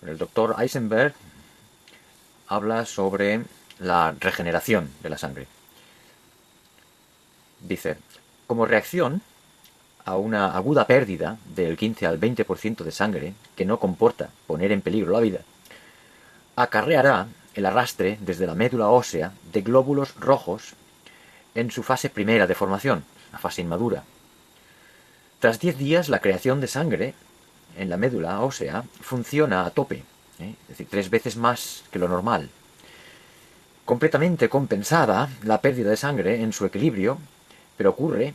El doctor Eisenberg habla sobre la regeneración de la sangre. Dice, como reacción a una aguda pérdida del 15 al 20% de sangre que no comporta poner en peligro la vida, acarreará el arrastre desde la médula ósea de glóbulos rojos en su fase primera de formación, la fase inmadura. Tras 10 días, la creación de sangre en la médula ósea funciona a tope, es decir, 3 veces más que lo normal. Completamente compensada la pérdida de sangre en su equilibrio, pero ocurre,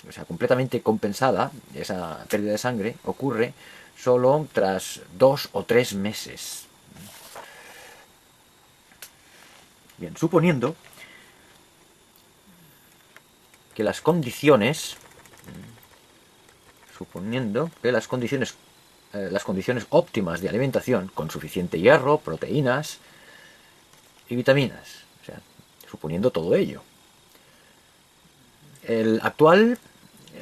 o sea, completamente compensada, esa pérdida de sangre ocurre solo tras 2 o 3 meses. Bien, suponiendo que las condiciones las condiciones óptimas de alimentación, con suficiente hierro, proteínas y vitaminas, o sea, suponiendo todo ello. El actual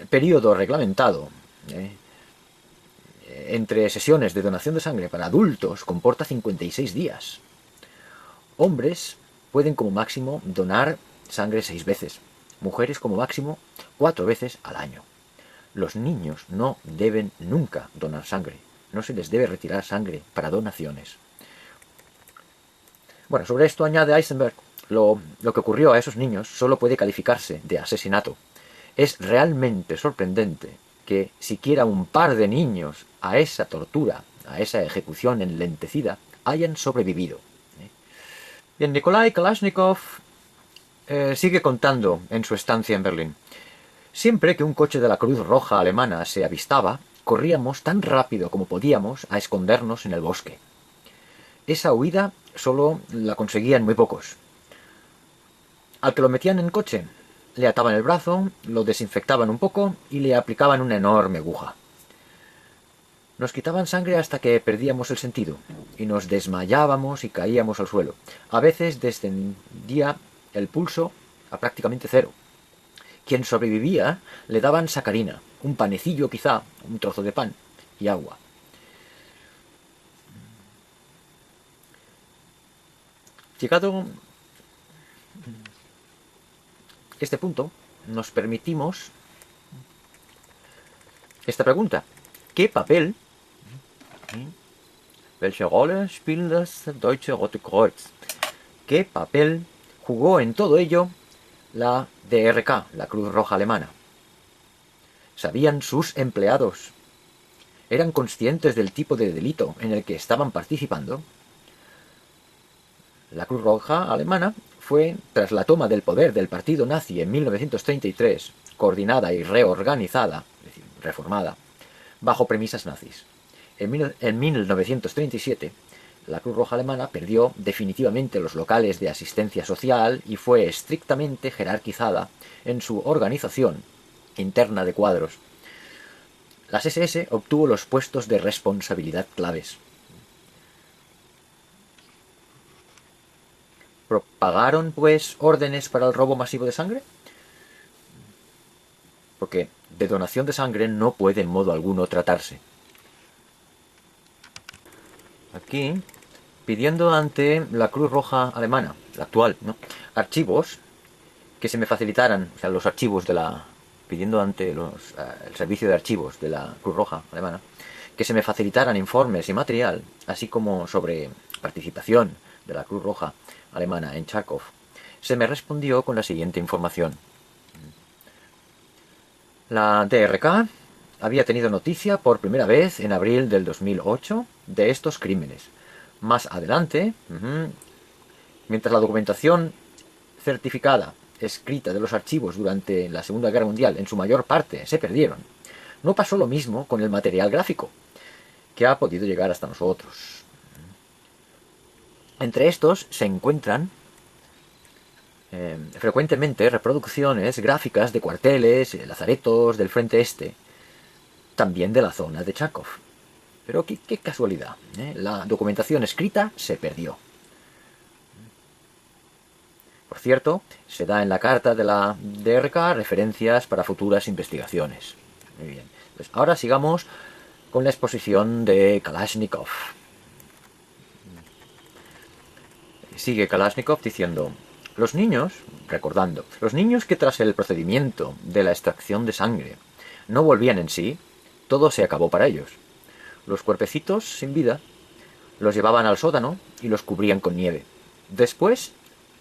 periodo reglamentado entre sesiones de donación de sangre para adultos comporta 56 días. Hombres pueden como máximo donar sangre 6 veces, mujeres como máximo 4 veces al año. Los niños no deben nunca donar sangre, no se les debe retirar sangre para donaciones. Bueno, sobre esto añade Eisenberg, lo que ocurrió a esos niños solo puede calificarse de asesinato. Es realmente sorprendente que siquiera un par de niños a esa tortura, a esa ejecución enlentecida, hayan sobrevivido. Bien, Nikolai Kalashnikov sigue contando en su estancia en Berlín. Siempre que un coche de la Cruz Roja alemana se avistaba, corríamos tan rápido como podíamos a escondernos en el bosque. Esa huida solo la conseguían muy pocos. Al que lo metían en coche, le ataban el brazo, lo desinfectaban un poco y le aplicaban una enorme aguja. Nos quitaban sangre hasta que perdíamos el sentido y nos desmayábamos y caíamos al suelo. A veces descendía el pulso a prácticamente cero. Quien sobrevivía le daban sacarina, un panecillo quizá, un trozo de pan y agua. Llegado este punto, nos permitimos esta pregunta. ¿Qué papel? ¿Welche Rolle spielt das Deutsche Rote Kreuz? ¿Qué papel jugó en todo ello la DRK, la Cruz Roja Alemana? ¿Sabían sus empleados? ¿Eran conscientes del tipo de delito en el que estaban participando? La Cruz Roja Alemana fue, tras la toma del poder del partido nazi en 1933, coordinada y reorganizada, es decir, reformada, bajo premisas nazis. En 1937, la Cruz Roja Alemana perdió definitivamente los locales de asistencia social y fue estrictamente jerarquizada en su organización interna de cuadros. Las SS obtuvo los puestos de responsabilidad claves. ¿Propagaron, pues, órdenes para el robo masivo de sangre? Porque de donación de sangre no puede en modo alguno tratarse. Aquí, pidiendo ante la Cruz Roja Alemana, la actual, ¿no?, archivos que se me facilitaran, o sea, los archivos de la... pidiendo ante el servicio de archivos de la Cruz Roja Alemana, que se me facilitaran informes y material, así como sobre participación de la Cruz Roja Alemana en Charkov, se me respondió con la siguiente información. La DRK había tenido noticia por primera vez en abril del 2008 de estos crímenes. Más adelante, mientras la documentación certificada escrita de los archivos durante la Segunda Guerra Mundial en su mayor parte se perdieron, no pasó lo mismo con el material gráfico, que ha podido llegar hasta nosotros. Entre estos se encuentran frecuentemente reproducciones gráficas de cuarteles, lazaretos del frente este, también de la zona de Charkov. Pero qué casualidad, ¿eh? La documentación escrita se perdió. Por cierto, se da en la carta de la DRK referencias para futuras investigaciones. Muy bien. Pues ahora sigamos con la exposición de Kalashnikov. Sigue Kalashnikov diciendo: los niños, recordando, los niños que tras el procedimiento de la extracción de sangre no volvían en sí, todo se acabó para ellos. Los cuerpecitos sin vida los llevaban al sótano y los cubrían con nieve. Después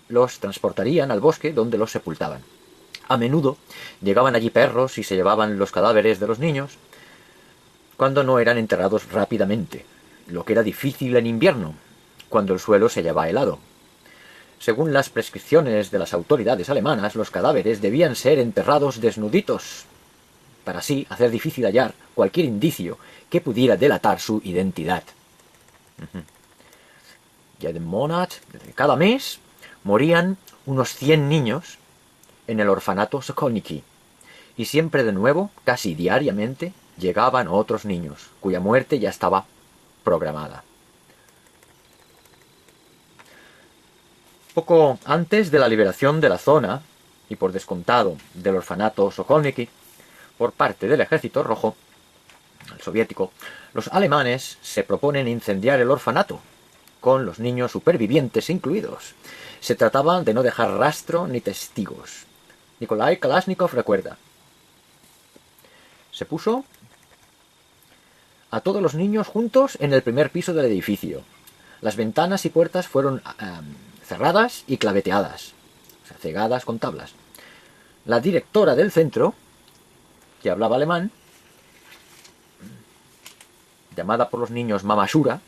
los transportarían al bosque donde los sepultaban. A menudo llegaban allí perros y se llevaban los cadáveres de los niños cuando no eran enterrados rápidamente, lo que era difícil en invierno, cuando el suelo se hallaba helado. Según las prescripciones de las autoridades alemanas, los cadáveres debían ser enterrados desnuditos, para así hacer difícil hallar cualquier indicio que pudiera delatar su identidad. Cada mes morían unos 100 niños en el orfanato Sokolniki, y siempre de nuevo, casi diariamente, llegaban otros niños, cuya muerte ya estaba programada. Poco antes de la liberación de la zona, y por descontado del orfanato Sokolniki, por parte del Ejército Rojo, el soviético, los alemanes se proponen incendiar el orfanato, con los niños supervivientes incluidos. Se trataba de no dejar rastro ni testigos. Nikolai Kalashnikov recuerda: se puso a todos los niños juntos en el primer piso del edificio. Las ventanas y puertas fueron cerradas y claveteadas, o sea, cegadas con tablas. La directora del centro, que hablaba alemán, llamada por los niños Mama Shura,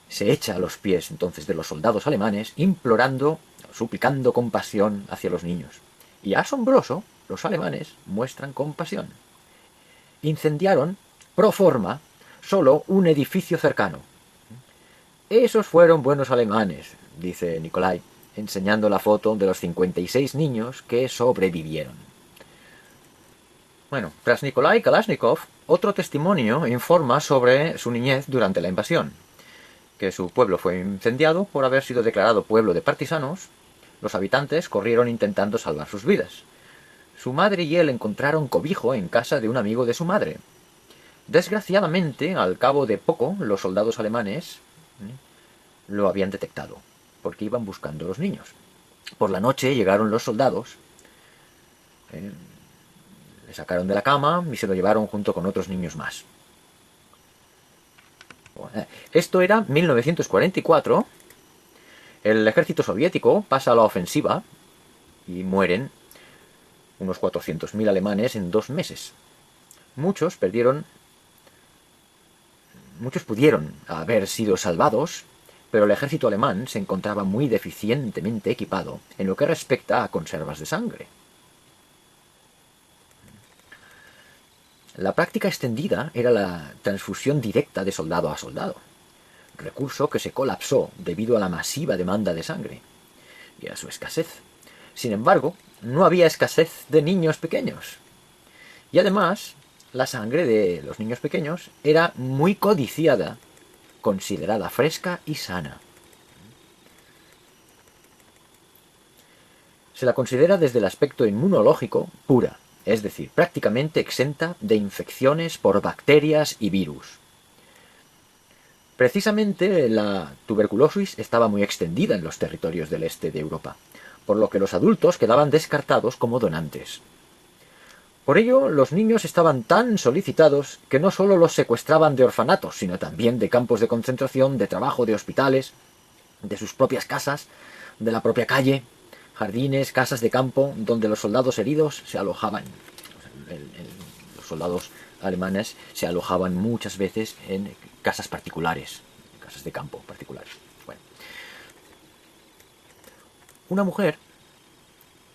se echa a los pies entonces de los soldados alemanes, implorando, suplicando compasión hacia los niños. Y asombroso, los alemanes muestran compasión. Incendiaron, pro forma, solo un edificio cercano. Esos fueron buenos alemanes, dice Nikolai, enseñando la foto de los 56 niños que sobrevivieron. Bueno, tras Nikolai Kalashnikov, otro testimonio informa sobre su niñez durante la invasión, que su pueblo fue incendiado por haber sido declarado pueblo de partisanos. Los habitantes corrieron intentando salvar sus vidas. Su madre y él encontraron cobijo en casa de un amigo de su madre. Desgraciadamente, al cabo de poco, los soldados alemanes lo habían detectado, porque iban buscando a los niños. Por la noche llegaron los soldados, le sacaron de la cama y se lo llevaron junto con otros niños más. Esto era 1944. El ejército soviético pasa a la ofensiva y mueren unos 400.000 alemanes en 2 meses. Muchos pudieron haber sido salvados, pero el ejército alemán se encontraba muy deficientemente equipado en lo que respecta a conservas de sangre. La práctica extendida era la transfusión directa de soldado a soldado, recurso que se colapsó debido a la masiva demanda de sangre y a su escasez. Sin embargo, no había escasez de niños pequeños. Y además, la sangre de los niños pequeños era muy codiciada, considerada fresca y sana. Se la considera desde el aspecto inmunológico pura, es decir, prácticamente exenta de infecciones por bacterias y virus. Precisamente la tuberculosis estaba muy extendida en los territorios del este de Europa, por lo que los adultos quedaban descartados como donantes. Por ello, los niños estaban tan solicitados que no solo los secuestraban de orfanatos, sino también de campos de concentración, de trabajo, de hospitales, de sus propias casas, de la propia calle, jardines, casas de campo, donde los soldados heridos se alojaban. Los soldados alemanes se alojaban muchas veces en casas particulares, casas de campo particulares. Bueno. Una mujer,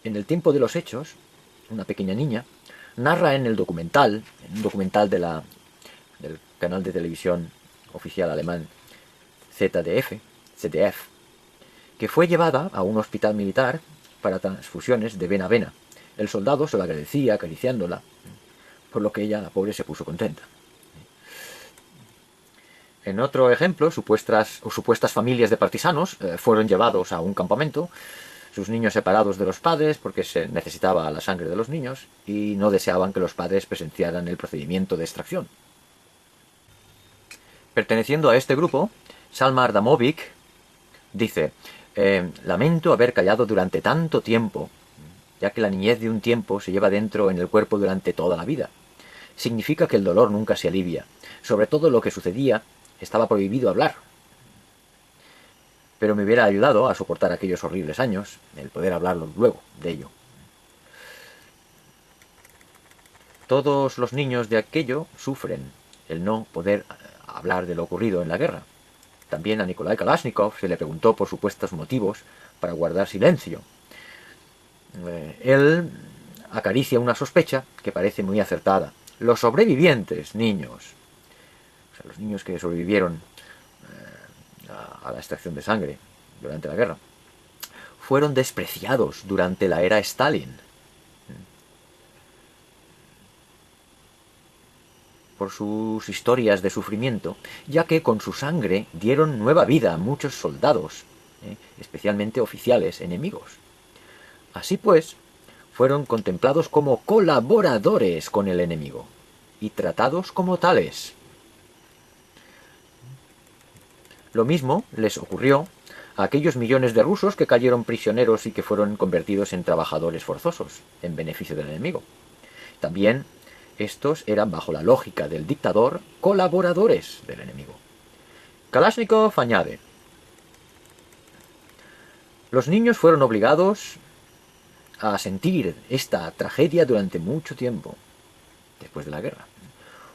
en el tiempo de los hechos, una pequeña niña, narra en un documental del canal de televisión oficial alemán ZDF, que fue llevada a un hospital militar para transfusiones de vena a vena. El soldado se lo agradecía acariciándola, por lo que ella, la pobre, se puso contenta. En otro ejemplo, supuestas familias de partisanos fueron llevados a un campamento, sus niños separados de los padres porque se necesitaba la sangre de los niños y no deseaban que los padres presenciaran el procedimiento de extracción. Perteneciendo a este grupo, Salma Ardamovic dice: Lamento haber callado durante tanto tiempo, ya que la niñez de un tiempo se lleva dentro en el cuerpo durante toda la vida. Significa que el dolor nunca se alivia. Sobre todo lo que sucedía, estaba prohibido hablar. Pero me hubiera ayudado a soportar aquellos horribles años, el poder hablarlo luego de ello. Todos los niños de aquello sufren el no poder hablar de lo ocurrido en la guerra. También a Nikolai Kalashnikov se le preguntó por supuestos motivos para guardar silencio. Él acaricia una sospecha que parece muy acertada. Los sobrevivientes, niños, o sea, los niños que sobrevivieron a la extracción de sangre durante la guerra, fueron despreciados durante la era Stalin por sus historias de sufrimiento, ya que con su sangre dieron nueva vida a muchos soldados, especialmente oficiales enemigos. Así pues, fueron contemplados como colaboradores con el enemigo y tratados como tales. Lo mismo les ocurrió a aquellos millones de rusos que cayeron prisioneros y que fueron convertidos en trabajadores forzosos, en beneficio del enemigo. También estos eran, bajo la lógica del dictador, colaboradores del enemigo. Kalashnikov añade: los niños fueron obligados a sentir esta tragedia durante mucho tiempo, después de la guerra.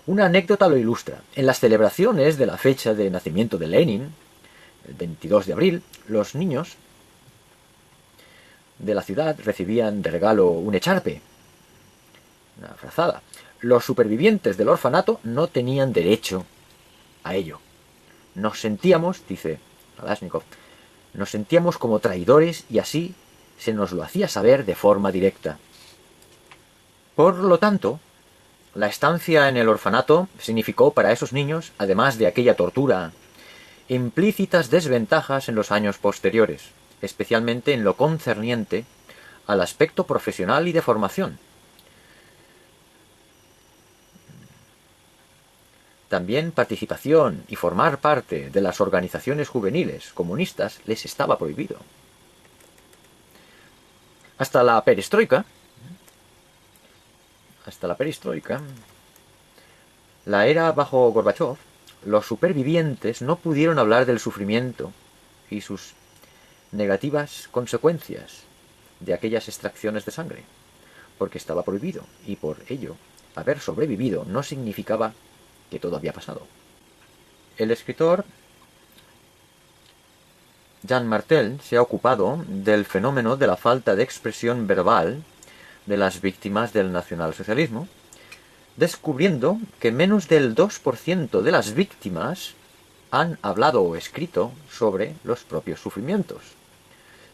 Una anécdota lo ilustra. En las celebraciones de la fecha de nacimiento de Lenin, el 22 de abril, los niños de la ciudad recibían de regalo un echarpe, una frazada. Los supervivientes del orfanato no tenían derecho a ello. Nos sentíamos, dice Kalashnikov, nos sentíamos como traidores y así se nos lo hacía saber de forma directa. Por lo tanto, la estancia en el orfanato significó para esos niños, además de aquella tortura, implícitas desventajas en los años posteriores, especialmente en lo concerniente al aspecto profesional y de formación. También participación y formar parte de las organizaciones juveniles comunistas les estaba prohibido. Hasta la perestroika, la era bajo Gorbachev, los supervivientes no pudieron hablar del sufrimiento y sus negativas consecuencias de aquellas extracciones de sangre, porque estaba prohibido, y por ello, haber sobrevivido no significaba que todo había pasado. El escritor Jean Martel se ha ocupado del fenómeno de la falta de expresión verbal de las víctimas del nacionalsocialismo, descubriendo que menos del 2% de las víctimas han hablado o escrito sobre los propios sufrimientos.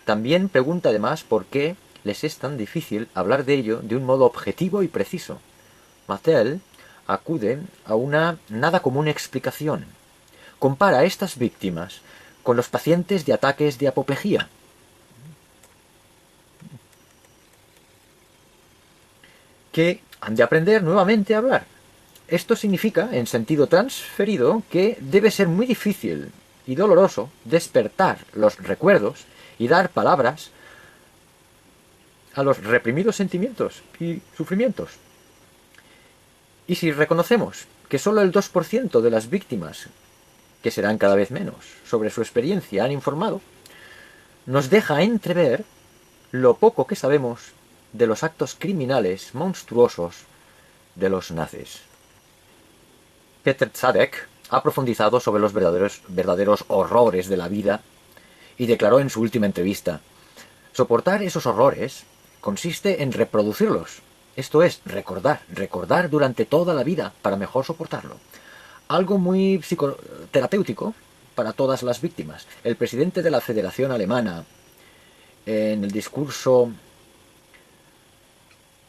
También pregunta además por qué les es tan difícil hablar de ello de un modo objetivo y preciso. Martel acude a una nada común explicación. Compara a estas víctimas con los pacientes de ataques de apoplejía. Que han de aprender nuevamente a hablar. Esto significa, en sentido transferido, que debe ser muy difícil y doloroso despertar los recuerdos y dar palabras a los reprimidos sentimientos y sufrimientos. Y si reconocemos que solo el 2% de las víctimas, que serán cada vez menos, sobre su experiencia han informado, nos deja entrever lo poco que sabemos de los actos criminales monstruosos de los nazis. Peter Zadek ha profundizado sobre los verdaderos horrores de la vida y declaró en su última entrevista: soportar esos horrores consiste en reproducirlos. Esto es, recordar durante toda la vida para mejor soportarlo. Algo muy psicoterapéutico para todas las víctimas. El presidente de la Federación Alemana, en el discurso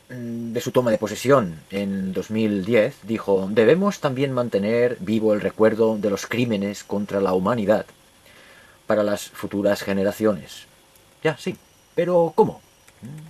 de su toma de posesión en 2010, dijo: debemos también mantener vivo el recuerdo de los crímenes contra la humanidad para las futuras generaciones. Ya, sí, pero ¿cómo?